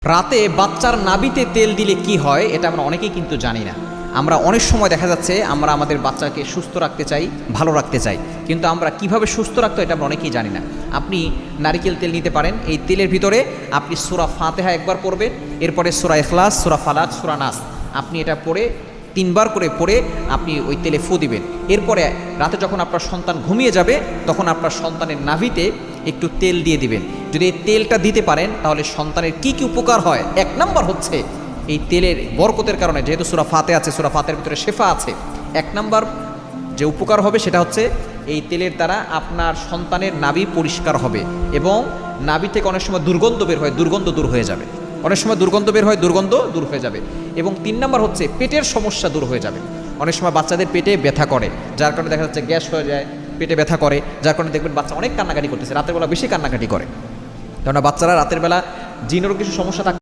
রাতে বাচ্চার নাভিতে তেল দিলে কি হয় এটা আমরা অনেকেই কিন্তু জানি না। আমরা অনেক সময় দেখা যাচ্ছে আমরা আমাদের বাচ্চাকে সুস্থ রাখতে চাই, ভালো রাখতে চাই, কিন্তু আমরা কিভাবে সুস্থ রাখতে হয় এটা আমরা অনেকেই জানি না। আপনি নারিকেল তেল নিতে পারেন, এই তেলের ভিতরে আপনি সূরা ফাতিহা একবার পড়বেন, এরপরে সূরা ইখলাস, সূরা ফালাক, সূরা নাস আপনি এটা পড়ে 3 বার করে পড়ে আপনি ওই তেলে ফু দিবেন। এরপরে রাতে যখন আপনার সন্তান ঘুমিয়ে যাবে তখন আপনার সন্তানের নাভিতে একটু তেল দিয়ে দিবেন। যদি এই তেলটা দিতে পারেন তাহলে সন্তানের কি কি উপকার হয়। 1 নাম্বার হচ্ছে এই তেলের বরকতের কারণে, যেহেতু সূরা ফাতিহা আছে, সূরা ফাতিহার ভিতরে শেফা আছে, 1 নাম্বার যে উপকার হবে সেটা হচ্ছে এই তেলের দ্বারা আপনার সন্তানের নাভি পরিষ্কার হবে এবং নাভি থেকে অনেক সময় দুর্গন্ধ বের হয়, দুর্গন্ধ দূর হয়ে যাবে। অনেক সময় দুর্গন্ধ বের হয়, দুর্গন্ধ দূর হয়ে যাবে। এবং 3 নাম্বার হচ্ছে পেটের সমস্যা দূর হয়ে যাবে। অনেক সময় বাচ্চাদের পেটে ব্যথা করে, যার কারণে দেখা যাচ্ছে গ্যাস হয়ে যায়, পেটে ব্যথা করে, যার কারণে দেখবেন বাচ্চা অনেক কান্নাকাটি করতেছে, রাতের বেলা বেশি কান্নাকাটি করে। কেননা বাচ্চারা রাতের বেলা জিনেরও কিছু সমস্যা থাকে।